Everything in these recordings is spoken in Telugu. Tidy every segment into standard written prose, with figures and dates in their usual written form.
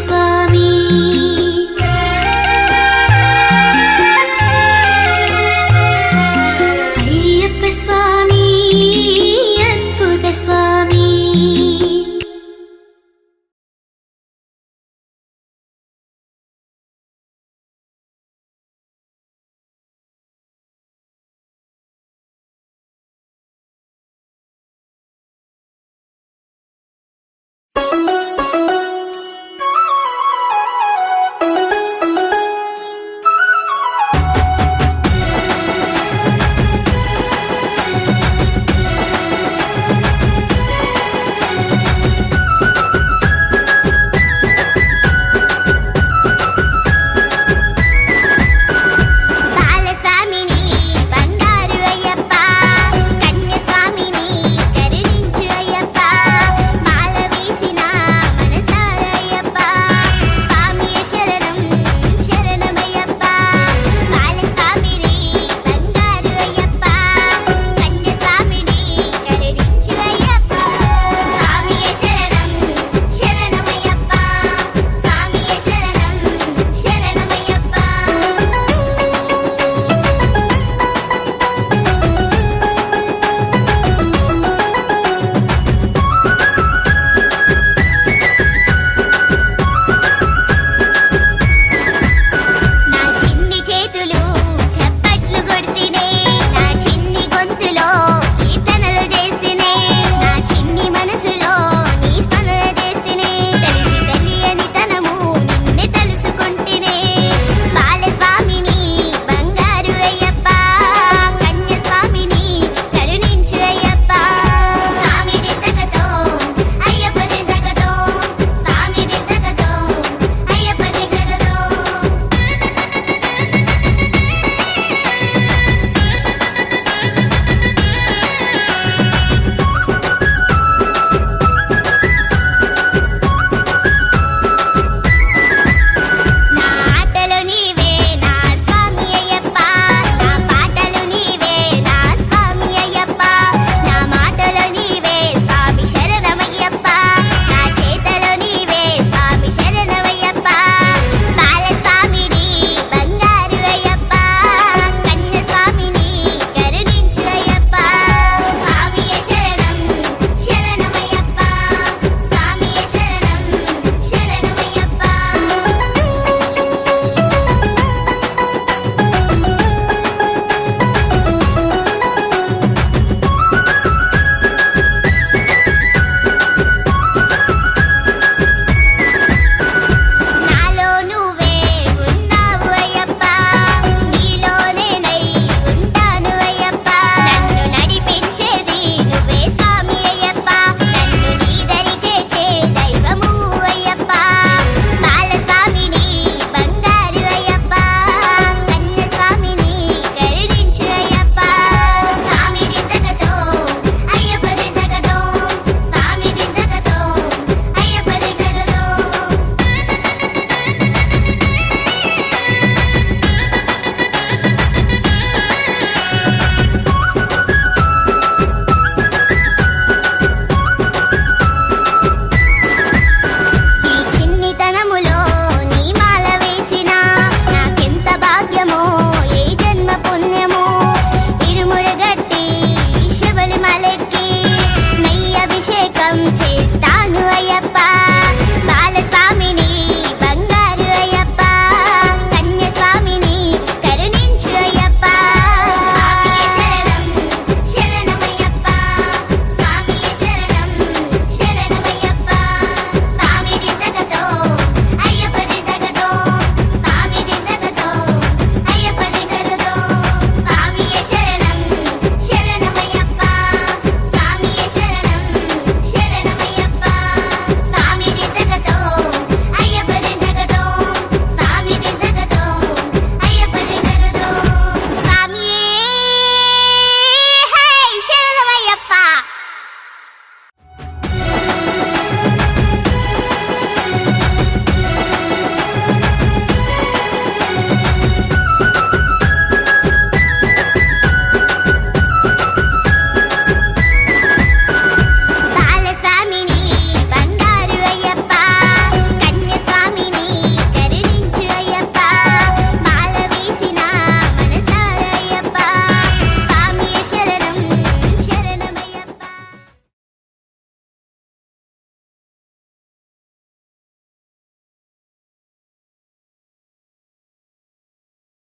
स्वामी अय्यप्प स्वामी अद्भुत स्वामी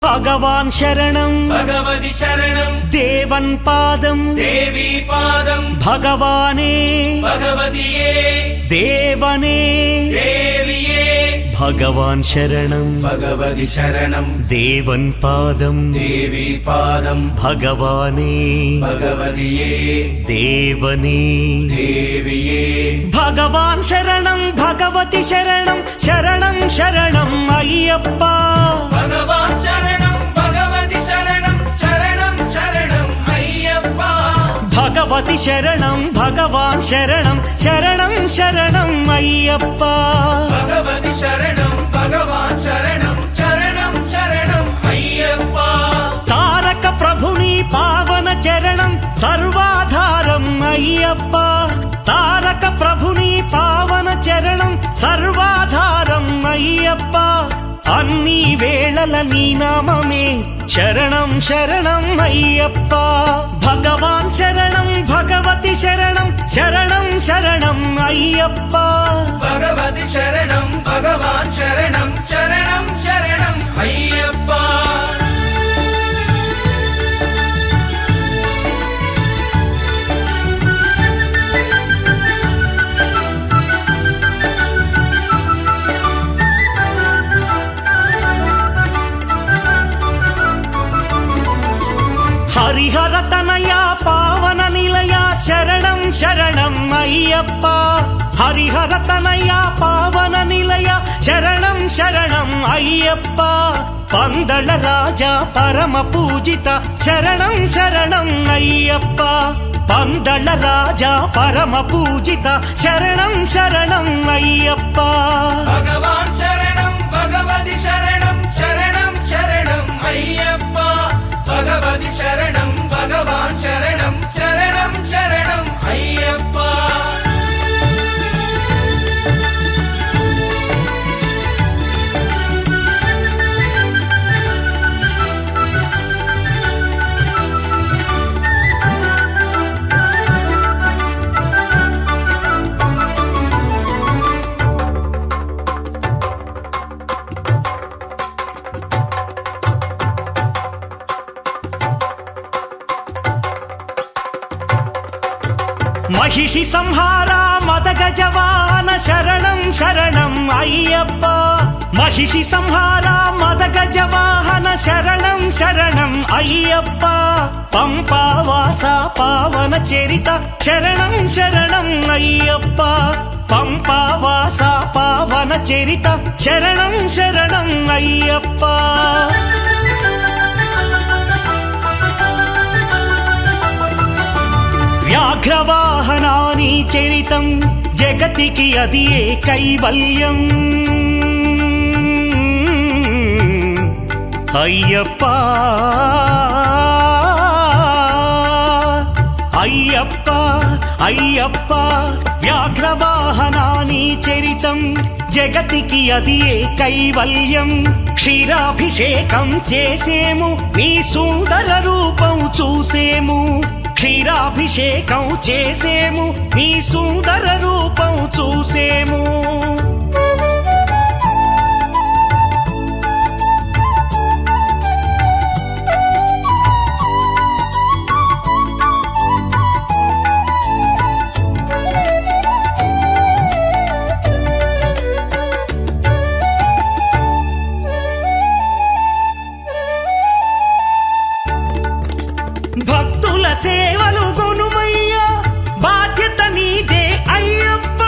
భగవాన్ శరణం భగవతి శరణం దేవన్ పాదం దేవీ పాదం భగవానే భగవతియే దేవనే దేవియే భగవాన్ శరణం భగవతి శరణం దేవన్ పాదం దేవీ పాదం భగవానే భగవతియే దేవనే దేవియే భగవాన్ శరణం భగవతి శరణం శరణం శరణం అయ్యప్ప భగవాన్ శరణం భగవతి శరణం శరణం శరణం అయ్యప్ప భగవతి శరణం భగవాన్ శరణం శరణం శరణం అయ్యప్ప భగవతి శరణం భగవాన్ శరణం శరణం శరణం అయ్యప్ప తారక ప్రభుని పావన చరణం సర్వాధారం అయ్యప్ప తారక ప్రభుని పావన చరణం సర్వాధారం అయ్యప్ప అన్ని వేళల నీ నామమే శరణం శరణం అయ్యప్ప భగవాన్ శరణం భగవతి శరణం శరణం శరణం అయ్యప్ప భగవతి శరణం భగవాన్ శరణం శరణం శరణం అయ్యప్ప హరిహర తనయ పావన నిలయ శరణం శరణం అయ్యప్ప హరిహర తనయ పావన నిలయ శరణం శరణం అయ్యప్ప పందళ రాజా పరమ పూజిత శరణం శరణం అయ్యప్ప పందళ రాజా పరమ పూజిత శరణం శరణం అయ్యప్ప భగవాన్ శరణం భగవతి శరణం శరణం శరణం అయ్యప్ప భగవతి శరణం భగవాన్ శరణం శరణం శరణం అయ్యప్ప మహిషి సంహార మదగజవాన శరణం శరణం అయ్యప్ప మహిషి సంహార మదగజవాహన శరణం శరణం అయ్యప్ప పంపావాస పావన చరిత శరణం శరణం అయ్యప్ప పంపావాస పావన చరిత శరణం శరణం అయ్యప్ప వ్యాఘ్రవాహనాని చరితం జగతికి అది ఏ కైవల్యం అయ్యప్ప అయ్యప్ప అయ్యప్ప వ్యాఘ్రవాహనాని చరితం జగతికి అది ఏ కైవల్యం క్షీరాభిషేకం చేసేము నీ సుందర రూపం చూసేము క్షీరాభిషేకం చేసేము నీ సుందర రూపం చూసేము భక్తుల సేవలు గొనుమయ్యా బాధ్యత నీదే అయ్యప్ప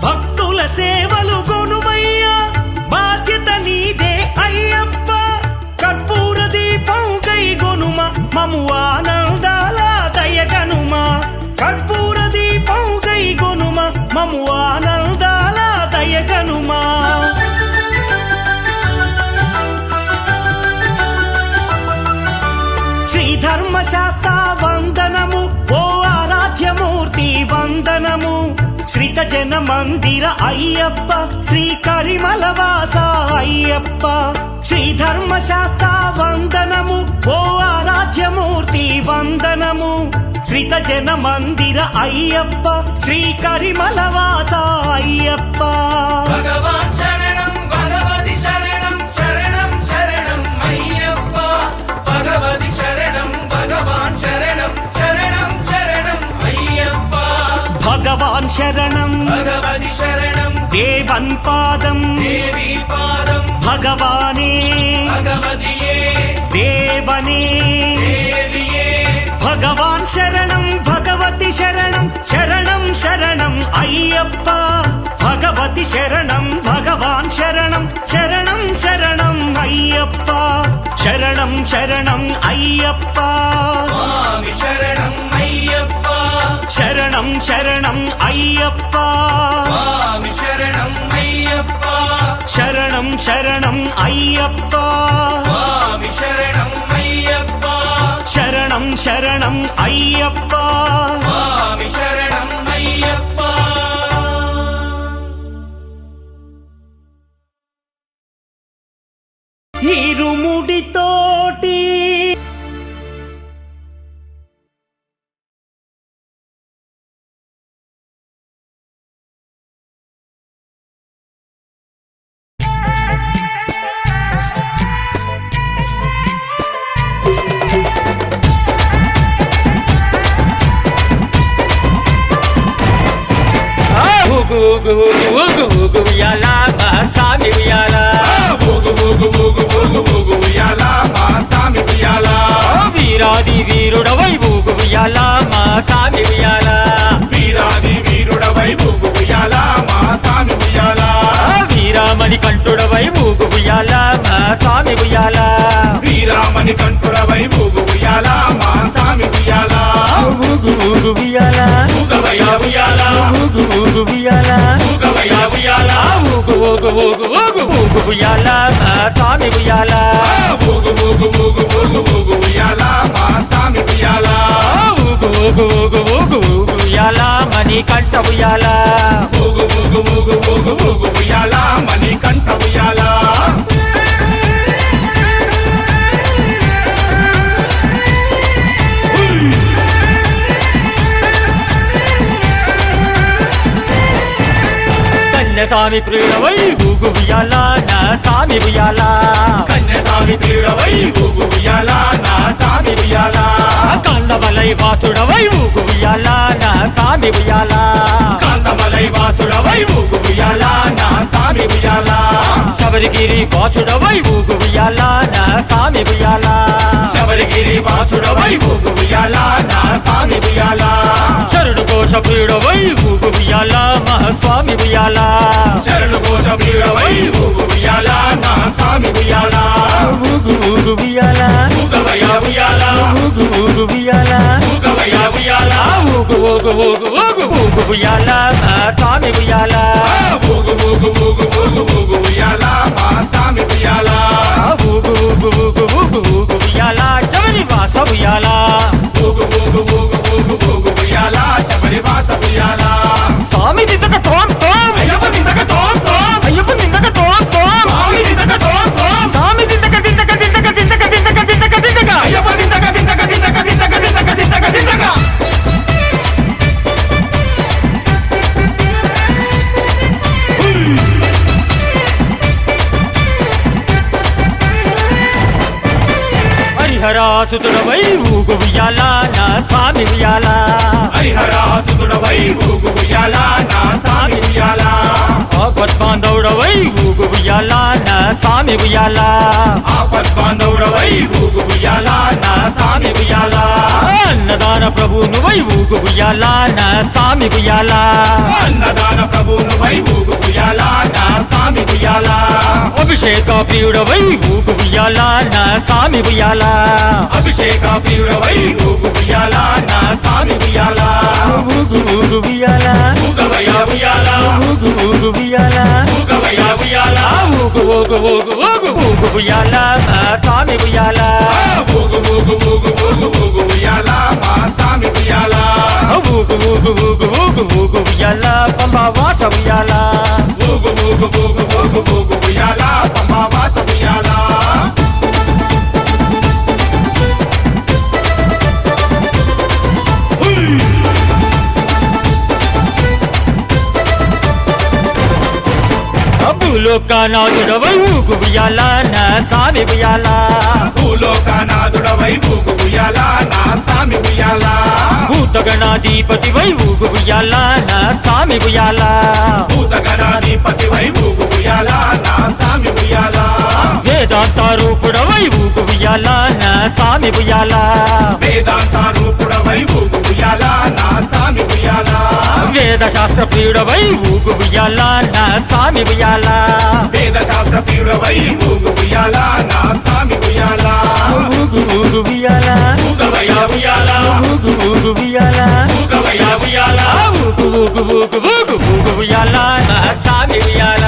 భక్తుల సేవలు గొనుమయ్యా బాధ్యత నీదే అయ్యప్ప కర్పూర దీపం కై గొనుమ మము ఆనందాల దయగనుమ కర్పూర దీపం కై గొనుమ మము ఆనందాల దయగనుమా ధర్మశాస్త్ర వందనము ఓ ఆరాధ్యమూర్తి వందనము శ్రీత జన మందిర అయ్యప్ప శ్రీ కరిమలవాస అయ్యప్ప శ్రీ ధర్మశాస్త్ర వందనము ఓ ఆరాధ్యమూర్తి వందనము శ్రీత జన మందిర అయ్యప్ప శ్రీ కరిమలవాస అయ్యప్ప భగవాన్ శరణం భగవతి శరణం శరణం శరణం అయ్యప్ప శరణం భగవతి శరణం దేవన్ పాదం దేవి పాదం భగవానే భగవతియే దేవనే దేవియే భగవాన్ శరణం భగవతి శరణం శరణం శరణం అయ్యప్ప భగవతి శరణం భగవాన్ శరణం శరణం శరణం అయ్యప్ప శరణం శరణం అయ్యప్ప స్వామి శరణం అయ్యప్ప శరణం శరణం అయ్యప్ప స్వామి శరణం అయ్యప్ప శరణం శరణం అయ్యప్ప స్వామి శరణం అయ్యప్ప శరణం శరణం అయ్యప్ప స్వామి శరణం అయ్యప్ప ఇరుముడితోటి ఉయ్యాల మా సామి ఉయ్యాల వీరాది వీరుడవై ఊగు ఉయ్యాల మా సామి ఉయ్యాల వీరామణి కంఠుడవై ఊగు ఉయ్యాల మా సామి ఉయ్యాల వీరామణి కంఠుడవై ఊగు ఉయ్యాల మా సామి ఉయ్యాల ఊగు ఊగు ఉయ్యాల ఊగవయ్య ఉయ్యాల ఊగు ఊగు ఉయ్యాల ఊగవయ్య ఉయ్యాల ఊగు ఊగు ఊగు ఊగు ఊగు ఉయ్యాల మా సామి ఉయ్యాల ఊగు ఊగు ఊగు ఊగు ఊగు ఉయ్యాల మా సామి ఉయ్యాల ఊగు ఊగు ఊగు ఊగు ఊగు ఉయ్యాల మణి కంఠ ఉయ్యాల ఊగు ఊగు ఊగు ఊగు ఊగు ఉయ్యాల మణి కంఠ ఉయ్యాల కన్యస్వామి ప్రియుడవై ఊగు ఉయ్యాల నా సామి ఉయ్యాల కన్యస్వామి ప్రియుడవై ఊగు ఉయ్యాల నా సామి ఉయ్యాల కందమలై వాసుడవై ఊగు ఉయ్యాల నా సామి ఉయ్యాల కాంతమలై వాసుడవై ఊగు ఉయ్యాల నా సామి ఉయ్యాల శబరిగిరి వాసుడవై ఊగు ఉయ్యాల నా సామి ఉయ్యాల శబరిగిరి వాసుడవై ఊగు ఉయ్యాల నా సామి ఉయ్యాల శరణు కోశ ప్రియుడవై ఊగు ఉయ్యాల మహాస్వామి ఉయ్యాల శరణు కోశ ప్రియుడవై ఊగు ఉయ్యాల నా సామి ఉయ్యాల ఊగు ఊగు ఉయ్యాల ఊగవయ్య ఉయ్యాల ఊగు ఊగు ఉయ్యాల ఊగవయ్య ఉయ్యాల ఊగు ఊగు ఊగు ఊగు ఊగు ఉయ్యాల మహాస్వామి ఉయ్యాల ఊగు ఊగు ఊగు ఊగు ఊగు ఉయ్యాల మా సామి ఉయ్యాల ఊగు ఊగు ఊగు ఊగు ఊగు ఉయ్యాల శబరి వాస ఉయ్యాల ఊగు ఊగు ఊగు ఊగు ఊగు ఉయ్యాల శబరి వాస ఉయ్యాల స్వామి దిద్దక తోం తోం అయ్యప్ప నిందక తోం తోం అయ్యప్ప దిద్దక తోం తోం స్వామి నిందక తోం తోం స్వామి దిద్దక దిద్దక దిద్దక దిద్దక దిద్దక దిద్దక దిద్దక అయ్యప్ప నిందక దిందక దిందక దిందక దిందక దిందక దిందక హరిహరాసుతుడవై ఊగు ఉయ్యాల నా సామి ఉయ్యాల హరిహరాసుతుడవై ఊగు ఉయ్యాల నా సామి ఉయ్యాల ఆపద్బాంధవుడవై ఊగు ఉయ్యాల నా సామి ఉయ్యాల ఆపద్బాంధవుడవై ఊగు ఉయ్యాల నా సామి ఉయ్యాల అన్నదాన ప్రభువునువై ఊగు ఉయ్యాల నా సామి ఉయ్యాల అన్నదాన ప్రభువునువై ఊగు ఉయ్యాల నా సామి ఉయ్యాల అభిషేక ప్రియుడవై ఊగు ఉయ్యాల నా సామి ఉయ్యాల అభిషేక ప్రియుడవై ఊగు ఉయ్యాల నా సామి ఉయ్యాల ఊగు ఊగు ఉయ్యాల ఊగవయ్య ఉయ్యాల ఊగు ఊగు ఉయ్యాల ఊగవయ్య ఉయ్యాల ఊగు ఊగు ఊగు ఊగు ఊగు ఉయ్యాల నా సామి ఉయ్యాల ఊగు ఊగు ఊగు ఊగు ఊగు ఉయ్యాల మా సామి ఉయ్యాల ఊగు ఊగు ఊగు ఊగు ఊగు ఉయ్యాల పంబ వాస ఉయ్యాల ఊగు ఊగు ఊగు ఊగు ఊగు ఉయ్యాల పంబ వాస ఉయ్యాల భూలోకనాథుడవై ఊగు ఉయ్యాల నా సామి ఉయ్యాల భూలోకనాథుడవై ఊగు ఉయ్యాల నా సామి ఉయ్యాల భూతగణాధిపతివై ఊగు ఉయ్యాల నా సామి ఉయ్యాల భూతగణాధిపతివై ఊగు ఉయ్యాల నా సామి ఉయ్యాల వేదాంత రూపుడవై ఊగు ఉయ్యాల నా సామి ఉయ్యాల వేదాంత రూపుడవై ఊగు ఉయ్యాల నా సామి ఉయ్యాల వేద శాస్త్ర ప్రియుడవై ఊగు ఉయ్యాల నా సామి ఉయ్యాల వేద శాస్త్ర ప్రియుడవై ఊగు ఉయ్యాల నా సామి ఉయ్యాల ఊగు ఊగు ఉయ్యాల ఊగవయ్యా ఉయ్యాల ఊగు ఊగు ఉయ్యాల ఊగవయ్యా ఉయ్యాల ఊగు ఊగు ఊగు ఊగు ఊగు ఉయ్యాల నా సామి ఉయ్యాల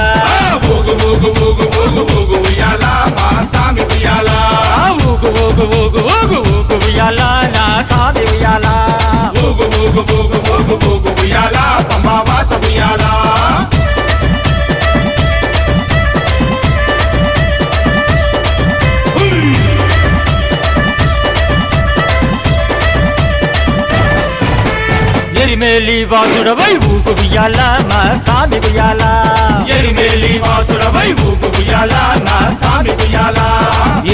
ఊగు ఊగు ఊగు ఊగు ఊగు ఉయ్యాల మా సామి ఉయ్యాల ఊగు ఊగు ఊగు ఊగు ఊగు ఉయ్యాల నా సామి ఉయ్యాల ఊగు ఊగు ఊగు ఊగు ఊగు ఉయ్యాల పంబావాస ఉయ్యాల ఎరిమేలి వాసుడవై ఊగు ఉయ్యాల మా సామి ఉయ్యాల ఎరిమేలి వాసుడవై ఊగు ఉయ్యాల నా సామి ఉయ్యాల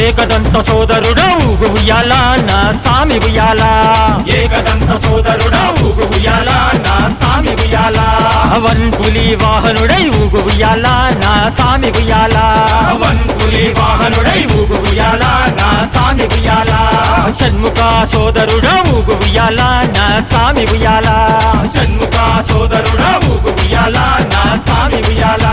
ఏకదంత సోదరుడా ఊగు ఉయ్యాల నా సామి ఉయ్యాల ఏకదంత సోదరుడా ఊగు ఉయ్యాల నా సామి ఉయ్యాల వన్పులి వాహనుడై ఊగు ఉయ్యాల నా సామి ఉయ్యాల వన్పులి వాహనుడై ఊగు ఉయ్యాల నా సామి ఉయ్యాల షణ్ముఖ సోదరుడా ఊగు ఉయ్యాల నా సామి ఉయ్యాల షణ్ముఖ సోదరుడా ఊగు ఉయ్యాల నా సామి ఉయ్యాల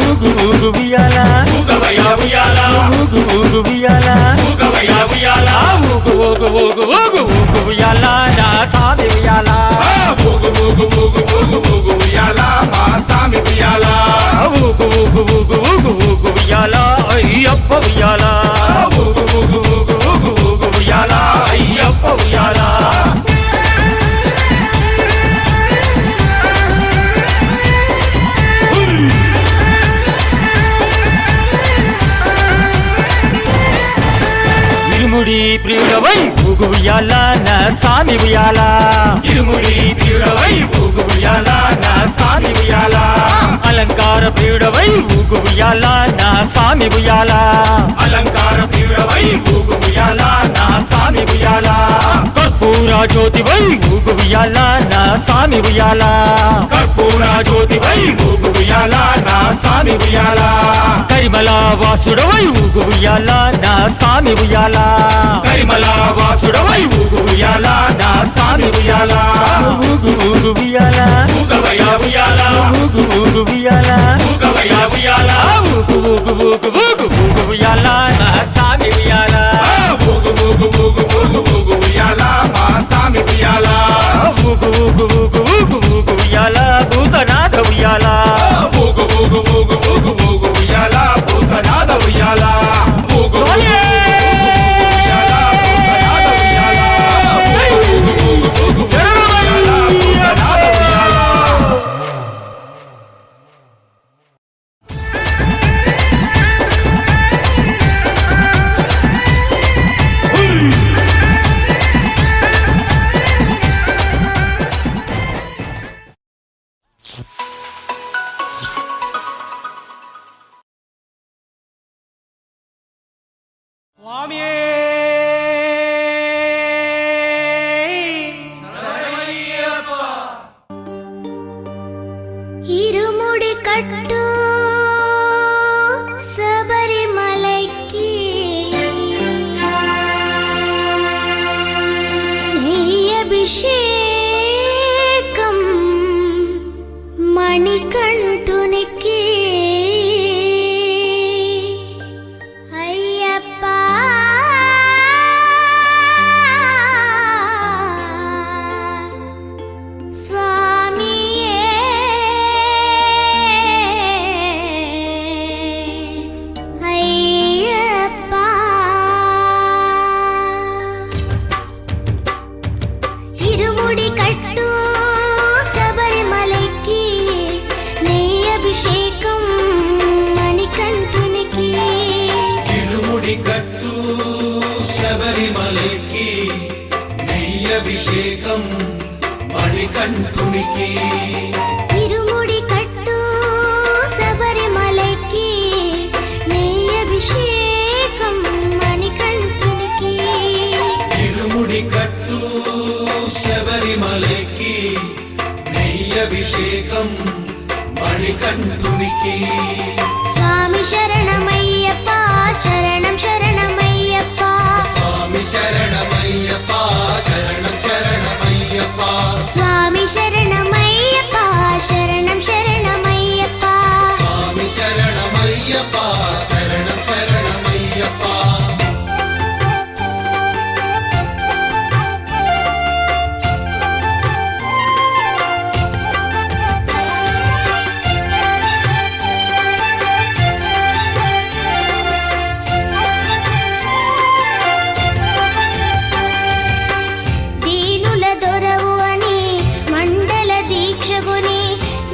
ఊగు ఊగు ఉయ్యాల ఊగవయ్యా ఉయ్యాల ఊగు ఊగు ఉయ్యాల ఊగవయ్యా ఉయ్యాల ఊగు ఊగు ఊగు ఊగు ఊగు ఉయ్యాల నా సామి ఉయ్యాల ఊగు ఊగు ఊగు ఊగు ఊగు ఉయ్యాల మా సామి ఉయ్యాల ఊగు ఊగు ఊగు ఊగు ఊగు ఉయ్యాల అయ్యప్ప ఉయ్యాల ఊగు ఊగు ఊగు ఊగు ఊగు ఉయ్యాల అయ్యప్ప ఉయ్యాల ఇరుముడి ప్రియుడవై ఊగు ఉయ్యాల నా సామి ఉయ్యాల ఇరుముడి ప్రియుడవై ఊగు ఉయ్యాల నా సామి ఉయ్యాల అలంకార ప్రియుడవై ఊగు ఉయ్యాల నా సామి ఉయ్యాల అలంకార ప్రియుడవై ఊగు ఉయ్యాల నా సామి ఉయ్యాల కర్పూర జ్యోతివై ఊగు ఉయ్యాల నా సామి ఉయ్యాల కర్పూర జ్యోతివై ఊగు ఉయ్యాల నా సామి ఉయ్యాల కరిమల వాసుడవై ఊగు ఉయ్యాల నా సామి ఉయ్యాల కరిమల వాసుడవై ఊగు ఉయ్యాల నా సామి ఉయ్యాల ఊగు ఊగు ఉయ్యాల ఊగవయ్యా ఉయ్యాల ఊగు ఊగు ఉయ్యాల ఊగవయ్యా ఉయ్యాల ఊగు ఊగు ఊగు ఊగు ఊగు ఉయ్యాల నా సామి ఉయ్యాల ఊగు ఊగు ఊగు ఊగు ఊగు ఉయ్యాల మా సామి ఉయ్యాల ఊగు ఊగు ఊగు ఊగు ఊగు ఉయ్యాల భూతనాథ ఉయ్యాల ఊగు ఊగు ఊగు ఊగు ఊగు ఉయ్యాల భూతనాథ ఉయ్యాల ఊగు ఊగు ఉయ్యాల భూతనాథ ఉయ్యాల ఊగు ఊగు ఊగు ఉయ్యాల భూతనాథ ఉయ్యాల ఇరుముడి కట్టు శబరిమలైకి నెయ్యి అభిషేకం మణికంఠునికి అయ్యప్ప స్వామియే అయ్యప్ప ఇరుముడి కట్టు శబరిమలైకి నెయ్యి అభిషేకం మణికంఠునికి తిరుముడి కట్టు శబరిమలకి నెయ్యభిషేకం మణికంఠునికి ఇరుముడి కట్టు శబరిమలైకి శరణమయ్యప్ప శరణం శరణమయ్యప్ప దీనుల దొరవు అని మండల దీక్షగుని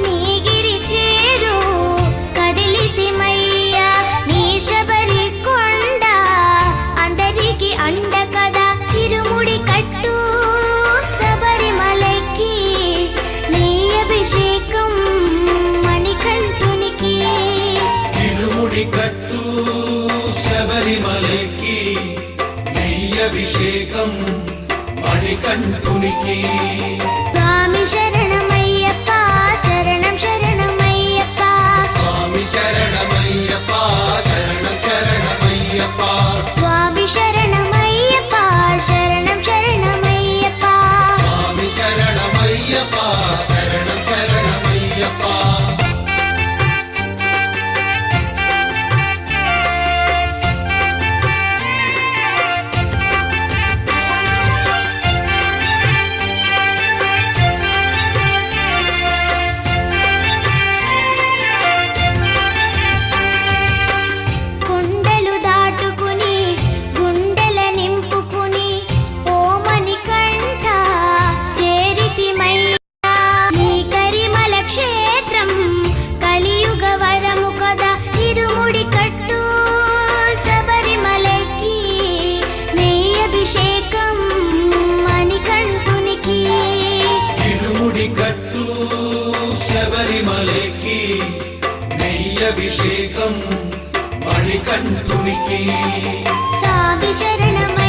నీగిరి చేరు కదిలితిమయ్యా నీ శబరి కొండ అందరికి అండ కదా ఇరుముడి కట్టు శబరిమలకి నీ అభిషేకం మణికంఠునికి తిరుముడి కట్టు శబరిమలకి నెయ్యభిషేకం మణికంఠునికి స్వామి శరణమయ్యప్ప శరణం శరణమయ్యప్ప స్వామి శరణమయ్యప్ప శరణం శరణమయ్యప్ప స్వామి శరణమయ్యప్ప శరణం శరణమయ్యప్ప స్వామి శరణమయ్యప్ప శరణం శరణమయ్యప్ప కొండలు దాటుకుని గుండెల నింపుకుని ఓమని కంఠ చేరితిమయ్యా నీ కరిమల క్షేత్రం కలియుగ వరము కదా ఇరుముడి కట్టు శబరిమలకి నీ అభిషేకం మణికంఠునికి తిరుముడి కట్టు శబరిమలకి నెయ్యభిషేకం మణికంఠునికి స్వామి శరణమయ్యప్ప